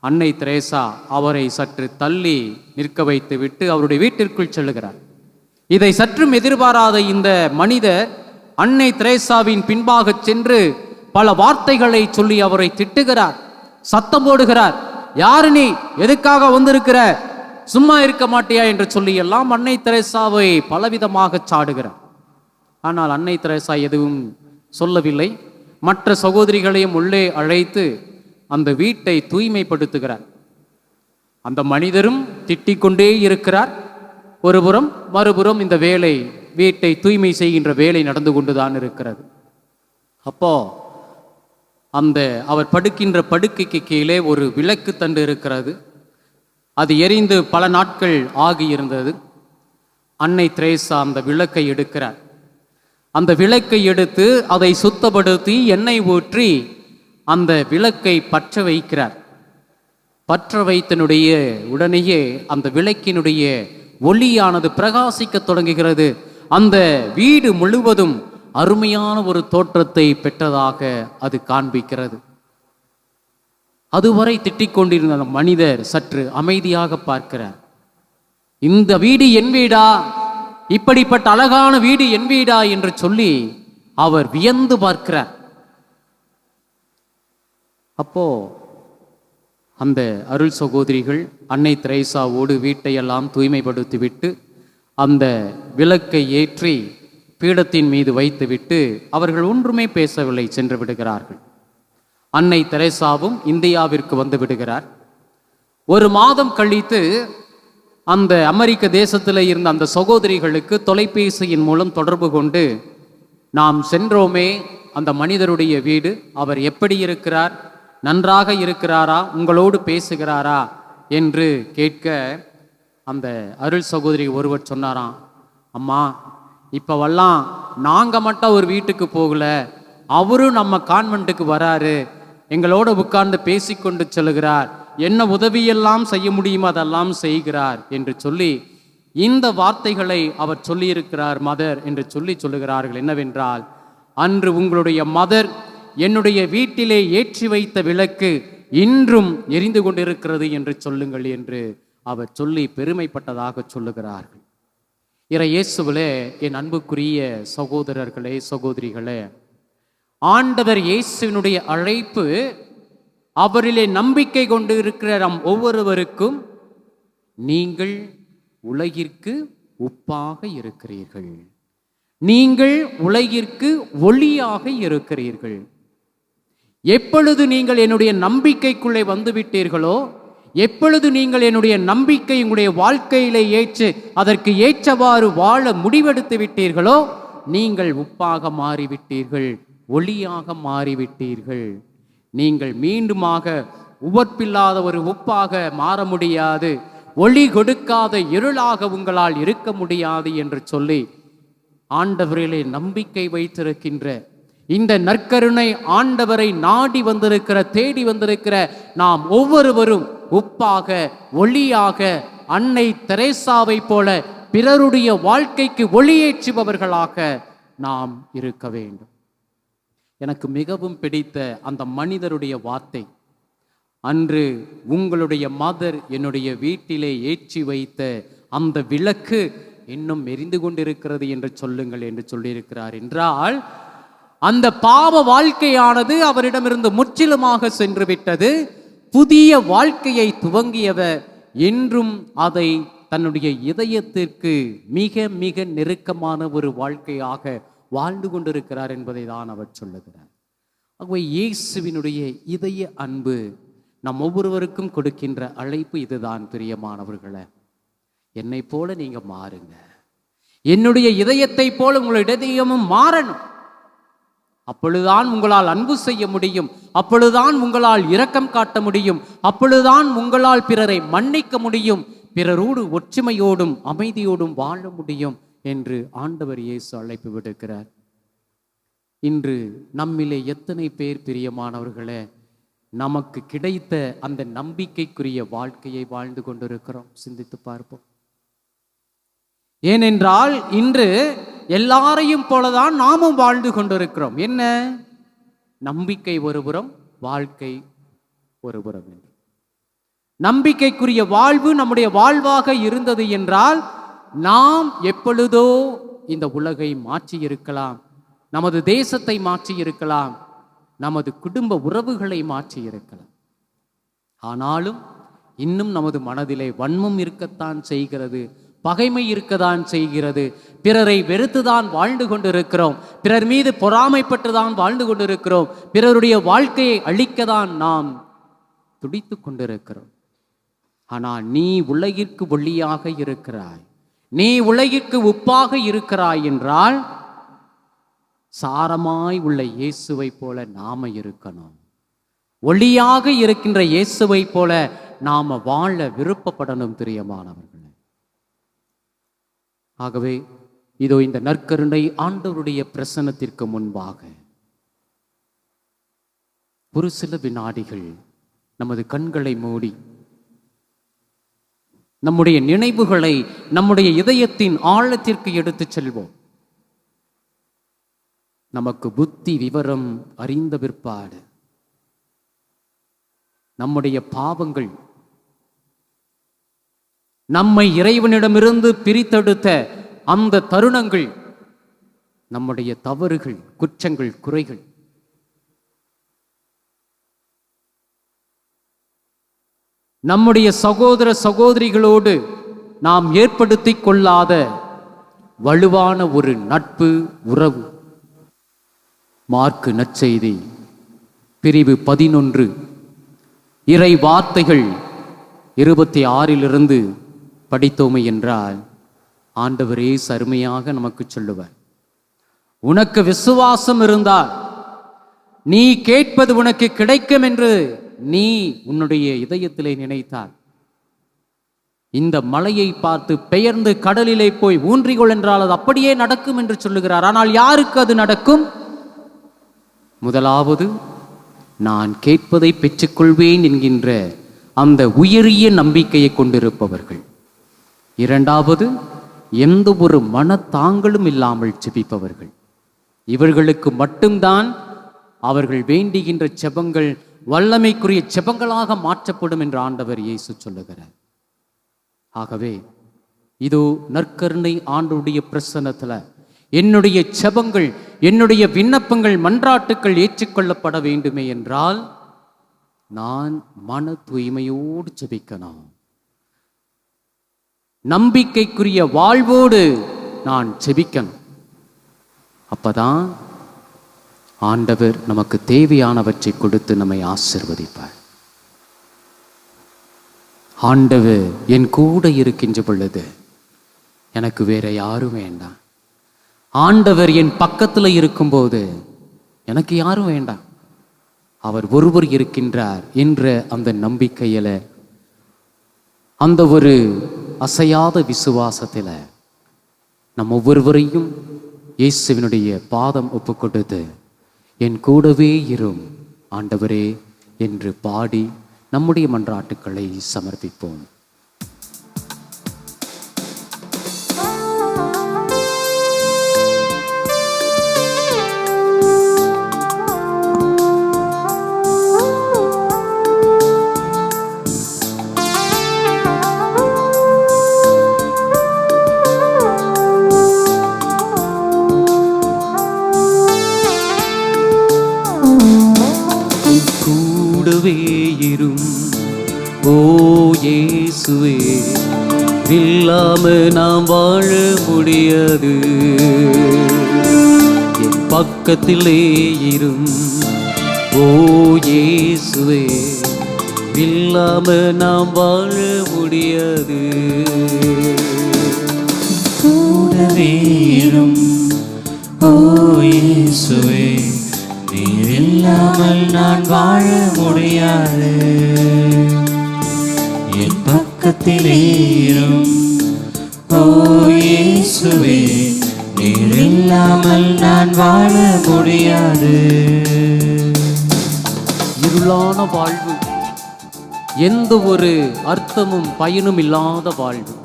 அன்னை தெரேசா அவரை சற்று தள்ளி நிற்க வைத்து விட்டு அவருடைய வீட்டிற்குள் செல்லுகிறார். இதை சற்றும் எதிர்பாராத இந்த மனிதர் அன்னை தெரேசாவின் பின்பாக சென்று பல வார்த்தைகளை சொல்லி அவரை திட்டுகிறார், சத்தம் போடுகிறார். யாரு நீ, எதுக்காக வந்திருக்கிற, சும்மா இருக்க மாட்டியா என்று சொல்லி எல்லாம் அன்னை தெரேசாவை பலவிதமாக சாடுகிறார். ஆனால் அன்னை தெரேசா எதுவும் சொல்லவில்லை. மற்ற சகோதரிகளையும் உள்ளே அழைத்து அந்த வீட்டை தூய்மைப்படுத்துகிறார். அந்த மனிதரும் திட்டிக் கொண்டே இருக்கிறார். ஒருபுறம் மறுபுறம் இந்த வேலை, வீட்டை தூய்மை செய்கின்ற வேலை நடந்து கொண்டுதான் இருக்கிறது. அப்போ அந்த அவர் படுக்கின்ற படுக்கைக்கு கீழே ஒரு விளக்கு தண்டு இருக்கிறது. அது எரிந்து பல நாட்கள் ஆகியிருந்தது. அன்னை தெரேசா அந்த விளக்கை எடுக்கிறார். அந்த விளக்கை எடுத்து அதை சுத்தப்படுத்தி எண்ணெய் ஊற்றி அந்த விளக்கை பற்ற வைக்கிறார். பற்ற வைத்தனுடைய உடனேயே அந்த விளக்கினுடைய ஒளியானது பிரகாசிக்க தொடங்குகிறது. அந்த வீடு முழுவதும் அருமையான ஒரு தோற்றத்தை பெற்றதாக அது காண்பிக்கிறது. அதுவரை திட்டிக் கொண்டிருந்த அந்த மனிதர் சற்று அமைதியாக பார்க்கிறார். இந்த வீடு என் வீடா, இப்படிப்பட்ட அழகான வீடு என் வீடா என்று சொல்லி அவர் வியந்து பார்க்கிறார். அப்போ அந்த அருள் சகோதரிகள் அன்னை தெரேசாவோடு வீட்டையெல்லாம் தூய்மைப்படுத்திவிட்டு அந்த விளக்கை ஏற்றி பீடத்தின் மீது வைத்துவிட்டு அவர்கள் ஒன்றுமே பேசவில்லை, சென்று விடுகிறார்கள். அன்னை தெரேசாவும் இந்தியாவிற்கு வந்து விடுகிறார். ஒரு மாதம் கழித்து அந்த அமெரிக்க தேசத்தில் இருந்த அந்த சகோதரிகளுக்கு தொலைபேசியின் மூலம் தொடர்பு கொண்டு, நாம் சென்றோமே அந்த மனிதருடைய வீடு, அவர் எப்படி இருக்கிறார், நன்றாக இருக்கிறாரா, உங்களோடு பேசுகிறாரா என்று கேட்க அந்த அருள் சகோதரி ஒருவர் சொன்னாராம், அம்மா இப்போவெல்லாம் நாங்கள் மட்டும் ஒரு வீட்டுக்கு போகல, அவரும் நம்ம கான்வென்ட்டுக்கு வராரு, எங்களோட உட்கார்ந்து பேசிக்கொண்டு செல்கிறார், என்ன உதவியெல்லாம் செய்ய முடியுமோ அதெல்லாம் செய்கிறார் என்று சொல்லி இந்த வார்த்தைகளை அவர் சொல்லியிருக்கிறார் மதர் என்று சொல்லுகிறார்கள். என்னவென்றால், அன்று உங்களுடைய மதர் என்னுடைய வீட்டிலே ஏற்றி வைத்த விளக்கு இன்றும் எரிந்து கொண்டிருக்கிறது என்று சொல்லுங்கள் என்று அவர் சொல்லி பெருமைப்பட்டதாக சொல்லுகிறார்கள். இறை இயேசுவிலே என் அன்புக்குரிய சகோதரர்களே சகோதரிகளே, ஆண்டவர் இயேசுவினுடைய அழைப்பு அவரிலே நம்பிக்கை கொண்டு இருக்கிற நம் ஒவ்வொருவருக்கும், நீங்கள் உலகிற்கு உப்பாக இருக்கிறீர்கள், நீங்கள் உலகிற்கு ஒளியாக இருக்கிறீர்கள். எப்பொழுது நீங்கள் என்னுடைய நம்பிக்கைக்குள்ளே வந்துவிட்டீர்களோ, எப்பொழுது நீங்கள் என்னுடைய நம்பிக்கை உங்களுடைய வாழ்க்கையிலே ஏற்று அதற்கு ஏற்றவாறு வாழ முடிவெடுத்து விட்டீர்களோ, நீங்கள் உப்பாக மாறிவிட்டீர்கள், ஒளியாக மாறிவிட்டீர்கள். நீங்கள் மீண்டுமாக உவப்பில்லாத ஒரு உப்பாக மாற முடியாது, ஒளி கொடுக்காத இருளாக உங்களால் இருக்க முடியாது என்று சொல்லி ஆண்டவரிலே நம்பிக்கை வைத்திருக்கின்ற, இந்த நற்கருணை ஆண்டவரை நாடி வந்திருக்கிற, தேடி வந்திருக்கிற நாம் ஒவ்வொருவரும் உப்பாக ஒளியாக அன்னை தெரேசாவை போல பிறருடைய வாழ்க்கைக்கு ஒளியேற்றுபவர்களாக நாம் இருக்க வேண்டும். எனக்கு மிகவும் பிடித்த அந்த மனிதருடைய வார்த்தை, அன்று உங்களுடைய மதர் என்னுடைய வீட்டிலே ஏற்றி வைத்த அந்த விளக்கு இன்னும் எரிந்து கொண்டிருக்கிறது என்று சொல்லுங்கள் என்று சொல்லியிருக்கிறார். என்றால் அந்த பாவ வாழ்க்கையானது அவரிடமிருந்து முற்றிலுமாக சென்று விட்டது. புதிய வாழ்க்கையை துவங்கியவர் என்றும் அதை தன்னுடைய இதயத்திற்கு மிக மிக நெருக்கமான ஒரு வாழ்க்கையாக வாழ்ந்து கொண்டிருக்கிறார் என்பதை தான் அவர் சொல்லுகிறார். ஆகவே இயேசுவினுடைய இதய அன்பு நம் ஒவ்வொருவருக்கும் கொடுக்கின்ற அழைப்பு இதுதான். பிரியமானவர்களே, என்னை போல நீங்க மாறுங்க. என்னுடைய இதயத்தை போல உங்களுடைய இதயமும் மாறணும். அப்பொழுதுதான் உங்களால் அன்பு செய்ய முடியும். அப்பொழுதுதான் உங்களால் இரக்கம் காட்ட முடியும். அப்பொழுதுதான் உங்களால் பிறரை மன்னிக்க முடியும். பிறரோடு ஒற்றுமையோடும் அமைதியோடும் வாழ முடியும் என்று ஆண்டவர் இயேசு அழைப்பு விடுக்கிறார். இன்று நம்மிலே எத்தனை பேர் பிரியமானவர்களே நமக்கு கிடைத்த அந்த நம்பிக்கைக்குரிய வாழ்க்கையை வாழ்ந்து கொண்டிருக்கிறோம்? சிந்தித்து பார்ப்போம். ஏனென்றால் இன்று எல்லாரையும் போலதான் நாமும் வாழ்ந்து கொண்டிருக்கிறோம். என்ன? நம்பிக்கை ஒருபுறம், வாழ்க்கை ஒருபுறம். என்று நம்பிக்கைக்குரிய வாழ்வு நம்முடைய வாழ்வாக இருந்தது என்றால் நாம் எப்பொழுதோ இந்த உலகை மாற்றி இருக்கலாம், நமது தேசத்தை மாற்றி இருக்கலாம், நமது குடும்ப உறவுகளை மாற்றி இருக்கலாம். ஆனாலும் இன்னும் நமது மனதிலே வன்மம் இருக்கத்தான் செய்கிறது, பகைமை இருக்கத்தான் செய்கிறது. பிறரை வெறுத்துதான் வாழ்ந்து கொண்டிருக்கிறோம். பிறர் மீது பொறாமைப்பட்டுதான் வாழ்ந்து கொண்டிருக்கிறோம். பிறருடைய வாழ்க்கையை அழிக்கத்தான் நாம் துடித்து கொண்டிருக்கிறோம். ஆனால் நீ உலகிற்கு ஒளியாக இருக்கிறாய், நீ உலகிற்கு உப்பாக இருக்கிறாய் என்றால் சாரமாய் உள்ள இயேசுவை போல நாம இருக்கணும். ஒளியாக இருக்கின்ற இயேசுவை போல நாம வாழ விருப்பப்படணும் பிரியமானவர்களே. ஆகவே இதோ இந்த நற்கருணை ஆண்டவருடைய பிரசன்னத்திற்கு முன்பாக ஒரு சில வினாடிகள் நமது கண்களை மூடி நம்முடைய நினைவுகளை நம்முடைய இதயத்தின் ஆழத்திற்கு எடுத்துச் செல்வோம். நமக்கு புத்தி விவரம் அறிந்த பிற்பாடு நம்முடைய பாவங்கள், நம்மை இறைவனிடமிருந்து பிரித்தெடுத்த அந்த தருணங்கள், நம்முடைய தவறுகள், குற்றங்கள், குறைகள், நம்முடைய சகோதர சகோதரிகளோடு நாம் ஏற்படுத்திக் கொள்ளாத வலுவான ஒரு நட்பு உறவு. மார்க்கு நற்செய்தி பிரிவு 11 இறை வார்த்தைகள் 26 படித்தோமை என்றால் ஆண்டவரே அருமையாக நமக்கு சொல்லுவார், உனக்கு விசுவாசம் இருந்தால் நீ கேட்பது உனக்கு கிடைக்கும் என்று நீ உன்னுடைய இதயத்திலே நினைத்தால் இந்த மலையை பார்த்து பெயர்ந்து கடலிலே போய் ஊன்றிக்கொள் என்றால் அது அப்படியே நடக்கும் என்று சொல்லுகிறார். ஆனால் யாருக்கு அது நடக்கும்? முதலாவது, நான் கேட்பதை பெற்றுக்கொள்வேன் என்கின்ற அந்த உயரிய நம்பிக்கையை கொண்டிருப்பவர்கள். இரண்டாவது, எந்த ஒரு மனத்தாங்களும் இல்லாமல் ஜெபிப்பவர்கள். இவர்களுக்கு மட்டும்தான் அவர்கள் வேண்டுகின்ற ஜெபங்கள் வல்லமைக்குரிய ஜெபங்களாக மாற்றப்படும் என்று ஆண்டவர் இயேசு சொல்லுகிறார். ஆகவே இதோ நற்கருணை ஆண்டவருடைய பிரசன்னத்தில் என்னுடைய ஜெபங்கள், என்னுடைய விண்ணப்பங்கள், மன்றாட்டுக்கள் ஏற்றுக்கொள்ளப்பட வேண்டுமே என்றால் நான் மன தூய்மையோடு ஜெபிக்கணும். நம்பிக்கைக்குரிய வாழ்வோடு நான் ஜெபிக்கணும். அப்பதான் ஆண்டவர் நமக்கு தேவையானவற்றை கொடுத்து நம்மை ஆசீர்வதிப்பார். ஆண்டவர் என் கூட இருக்கின்ற பொழுது எனக்கு வேற யாரும் வேண்டாம். ஆண்டவர் என் பக்கத்தில் இருக்கும்போது எனக்கு யாரும் வேண்டாம். அவர் ஒருவர் இருக்கின்றார் என்ற அந்த நம்பிக்கையில, அந்த ஒரு அசையாத விசுவாசத்தில் நம் ஒவ்வொருவரையும் இயேசுவினுடைய பாதம் ஒப்பு கொடுத்து என் கூடவே இரும் ஆண்டவரே என்று பாடி நம்முடைய மன்றாட்டுக்களை சமர்ப்பிப்போம். கூடவே இரும் ஓ இயேசுவே, இல்லாம நாம் வாழ முடியாது. என் பக்கத்திலே இரும் ஓ இயேசுவே, இல்லாம நாம் வாழ முடியாது. கூடவே இரும் ஓ இயேசுவே, நீர் இல்லாமல் நான் வாழ முடியாது. என் பக்கத்திலே இரும் ஓ இயேசுவே, நீர் இல்லாமல் நான் வாழ முடியாது. இருளான வாழ்வு, எந்த ஒரு அர்த்தமும் பயனும் இல்லாத வாழ்வு.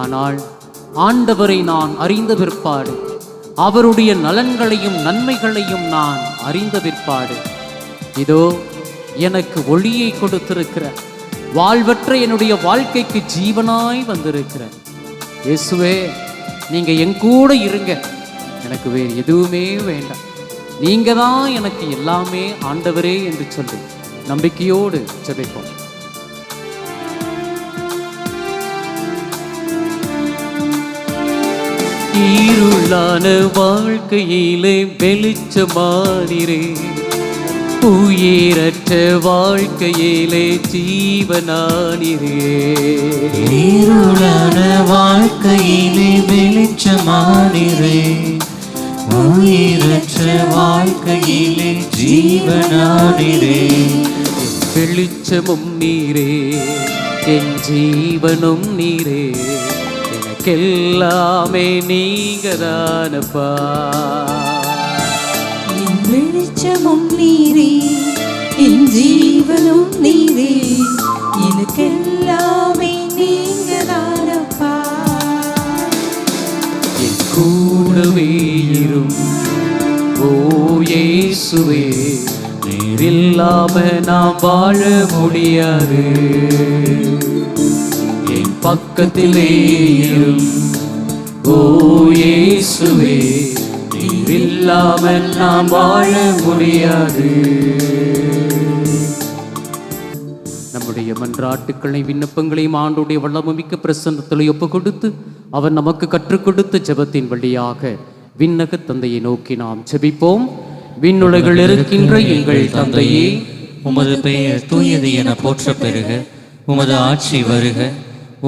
ஆனால் ஆண்டவரை நான் அறிந்த பிற்பாடு, அவருடைய நலன்களையும் நன்மைகளையும் நான் அறிந்த பிற்பாடு, இதோ எனக்கு ஒளியை கொடுத்திருக்கிற, வாழ்வற்ற என்னுடைய வாழ்க்கைக்கு ஜீவனாய் வந்திருக்கிற இயேசுவே, நீங்க என் கூட இருங்க, எனக்கு வேறு எதுவுமே வேண்டாம், நீங்க தான் எனக்கு எல்லாமே ஆண்டவரே என்று சொல்லி நம்பிக்கையோடு ஜெபிப்போம். இருளான வாழ்க்கையிலே வெளிச்சமானீரே, உயிரற்ற வாழ்க்கையிலே ஜீவனானீரே. இருளான வாழ்க்கையிலே வெளிச்சமானீரே, உயிரற்ற வாழ்க்கையிலே ஜீவனானீரே. வெளிச்சமும் நீரே, என் ஜீவனும் நீரே, எனக்கெல்லாமே நீங்கதானப்பா. என் வெளிச்சமும் நீரே, என் ஜீவனும் நீரே, எனக்கெல்லாமே நீங்கதானப்பா. என் கூடவே இரும் ஓ இயேசுவே, நீர் இல்லாம நாம் வாழ முடியாது. என் பக்கத்திலே இரும் ஓ இயேசுவே, நீர் இல்லாமல் நாம் வாழ முடியாது. நம்முடைய மன்றாட்டுக்களை விண்ணப்பங்களையும் ஆண்டுடைய வல்லமைமிக்க பிரசன்னத்தில் ஒப்பு கொடுத்து, அவர் நமக்கு கற்றுக் கொடுத்த ஜெபத்தின் வழியாக விண்ணக தந்தையை நோக்கி நாம் ஜெபிப்போம். விண்ணுலகில் இருக்கின்ற எங்கள் தந்தையே, உமது பெயர் தூயது என போற்ற பெறுக. உமது ஆட்சி வருக.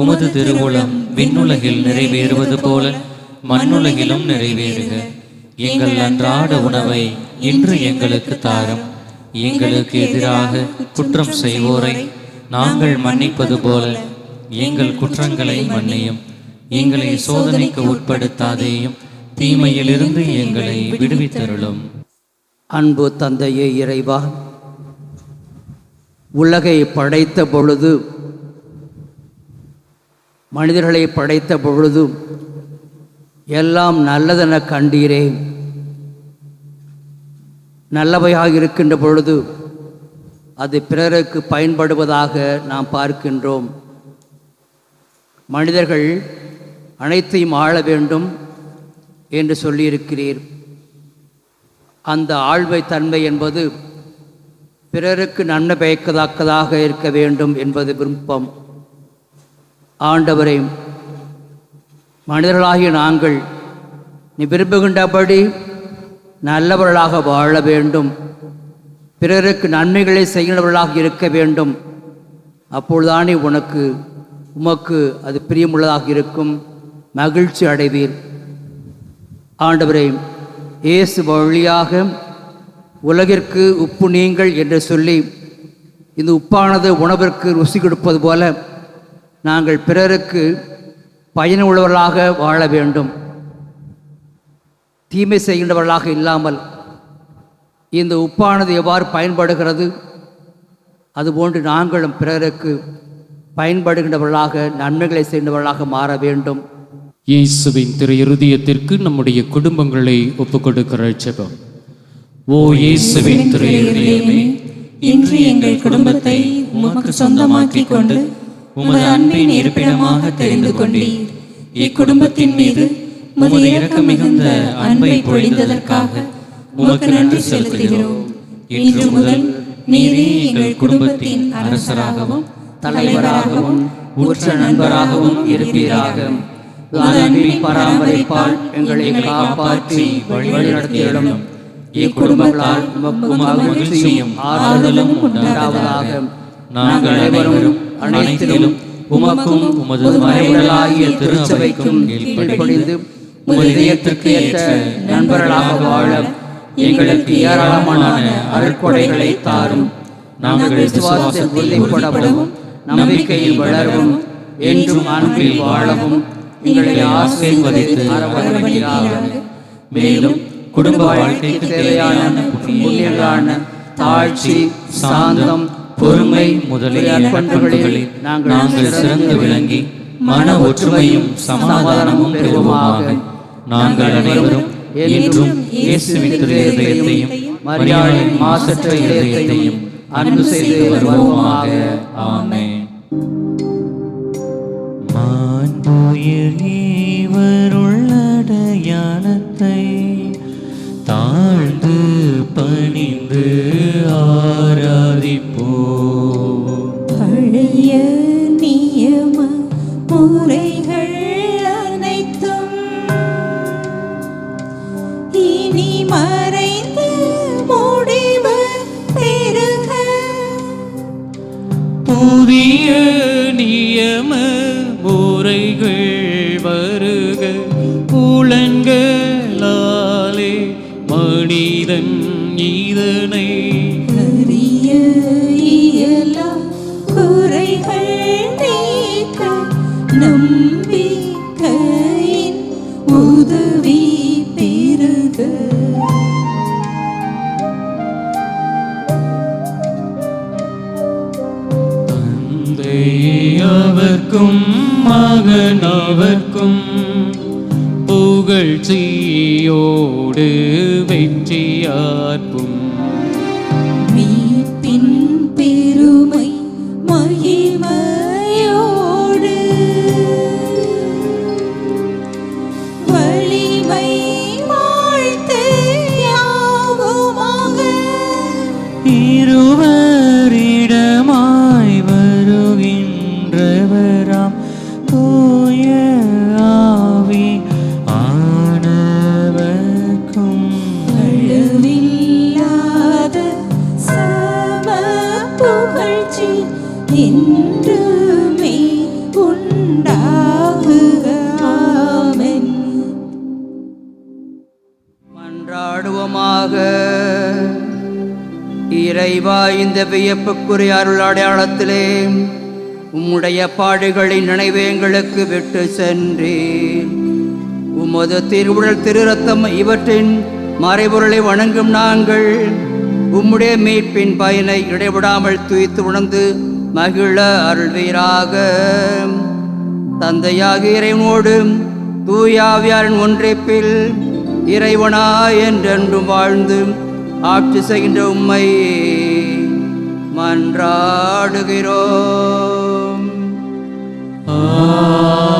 உமது திருவுளம் விண்ணுலகில் நிறைவேறுவது போல மண்ணுலகிலும் நிறைவேறுக. எங்கள் அன்றாட உணவை இன்று எங்களுக்கு தாரும். எங்களுக்கு எதிராக குற்றம் செய்வோரை நாங்கள் மன்னிப்பது போல எங்கள் குற்றங்களை மன்னியும். எங்களை சோதனைக்கு உட்படுத்தாதேயும், தீமையிலிருந்து எங்களை விடுவித்தருளும். அன்பு தந்தையே இறைவா, உலகை படைத்த பொழுது, மனிதர்களை படைத்த பொழுது எல்லாம் நல்லதென கண்டீரே. நல்லவையாக இருக்கின்ற பொழுது அது பிறருக்கு பயன்படுவதாக நாம் பார்க்கின்றோம். மனிதர்கள் அனைத்தையும் ஆள வேண்டும் என்று சொல்லியிருக்கிறீர். அந்த ஆள்வை தன்மை என்பது பிறருக்கு நன்மை பயக்கத்தக்கதாக இருக்க வேண்டும் என்பது விருப்பம். ஆண்டவரை, மனிதர்களாகிய நாங்கள் நீ விரும்புகின்றபடி நல்லவர்களாக வாழ வேண்டும், பிறருக்கு நன்மைகளை செய்கிறவர்களாக இருக்க வேண்டும். அப்பொழுதுதானே உமக்கு அது பிரியமுள்ளதாக இருக்கும், மகிழ்ச்சி அடைவீர். ஆண்டவரை, இயேசு வழியாக உலகிற்கு உப்பு நீங்கள் என்று சொல்லி, இந்த உப்பானது உணவிற்கு ருசி கொடுப்பது போல நாங்கள் பிறருக்கு பயனுள்ளவர்களாக வாழ வேண்டும். தீமை செய்கின்றவர்களாக இல்லாமல் இந்த உப்பானது எவ்வாறு பயன்படுகிறது அதுபோன்று நாங்களும் பிறருக்கு பயன்படுகின்றவர்களாக, நன்மைகளை செய்கின்றவர்களாக மாற வேண்டும். இயேசுவின் திரு இருதயத்திற்கு நம்முடைய குடும்பங்களை ஒப்புக் கொடுக்கிற ஜெபம். ஓ இயேசுவின் திரு இருதயமே, இன்று எங்கள் குடும்பத்தை உமக்கு சொந்தமாக்கிக் கொண்டு உமது அன்பின் இருப்பிடமாக தெரிந்து கொண்டீர். இக்குடும்பத்தின் மீது உமது இரக்கம் மிகுந்த அன்பை பொழிந்ததற்காக உமக்கு நன்றி செலுத்துகிறோம். இன்று முதல் நீரே எங்கள் குடும்பத்தின் அரசராகவும் தலைவராகவும் ஊற்ற நண்பராகவும் இருப்பீராக. அன்பின் பராமரிப்பால் எங்களை காப்பாற்றி வழிநடத்தியிடும் இக்குடும்பங்களால் உமக்கு மகிழ்ச்சியும் ஆறுதலும் உண்டாவதாக. நாங்கள் அனைவரும் அனைத்திலும் உமக்கும் உமது மறைவுடலாகிய திருச்சபைக்கும் கீழ்ப்படிந்து உமது இதயத்திற்கு ஏற்ற நண்பர்களாக வாழ எங்களுக்கு ஏராளமான அருட்கொடைகளை தாரும். நாங்கள் விசுவாசத்தில் உறுதிப்படவும் நம்பிக்கையில் வளரவும் என்றும் அன்பில் வாழவும் எங்களை ஆசீர்வதித்து அரவணைப்பீராக. மேலும் குடும்ப வாழ்க்கைக்கு தேவையான புண்ணியங்களான தாழ்ச்சி, சாந்தம், பொறுமை முதலிய அற்பண்புகளில் நாங்கள் சிறந்து விளங்கி மன ஒற்றுமையும் சமாதானமும் பெறுவோமாக. நாங்கள் அனைவரும் என்றும் இயேசுவின் திரு இதயத்தையும் மரியாதையின் மாசற்ற இதயத்தையும் அன்பு செய்து வருவோமாக. ஆமென். மாண்புயர்வருள்ளடையாளத்தை தாழ்ந்து பணிந்து ஆராதிப்போம். பழைய நியம முறைகள் அனைத்தும் இனி மறைந்து முடிவு பெறுக. புதிய நியம முறைகள் வருக. புலன்களாலே மனிதன் இதனை அறிய இயலா குறைகள் நீக்க நம்பிக்கையின் உதவி பெறுக. தந்தையவர்க்கும் மகனவர்க்கும் புகழ்ச்சியோடு வெற்றியார்ப்பும். மீட்பின் பெருமை மகிமையோடு வலிமை வாழ்த்து யாவுமாக. இருவரிடமாய் வருகின்றவராம் தூய ஆவி ஆனவர்க்கும் அளவில்லாத சம புகழ்ச்சி என்றுமே உண்டாகுக. ஆமென். மன்றாடுவோமாக. இறைவா, இந்த வியப்புக்குரிய அருள் அடையாளத்திலே உம்முடைய பாடுகளின் நினைவை எங்களுக்கு விட்டு சென்றேன். உமது திருவுடல் திரு ரத்தம் இவற்றின் மறைபொருளை வணங்கும் நாங்கள் உம்முடைய மீட்பின் பயனை இடைவிடாமல் துய்த்து உணர்ந்து மகிழ அருள்வீராக. தந்தையாகிய இறைவனோடு தூயாவியாரின் ஒன்றிப்பில் இறைவனா என்றென்றும் வாழ்ந்து ஆட்சி செய்கின்ற உம்மை மன்றாடுகிறோம். ஆமென்.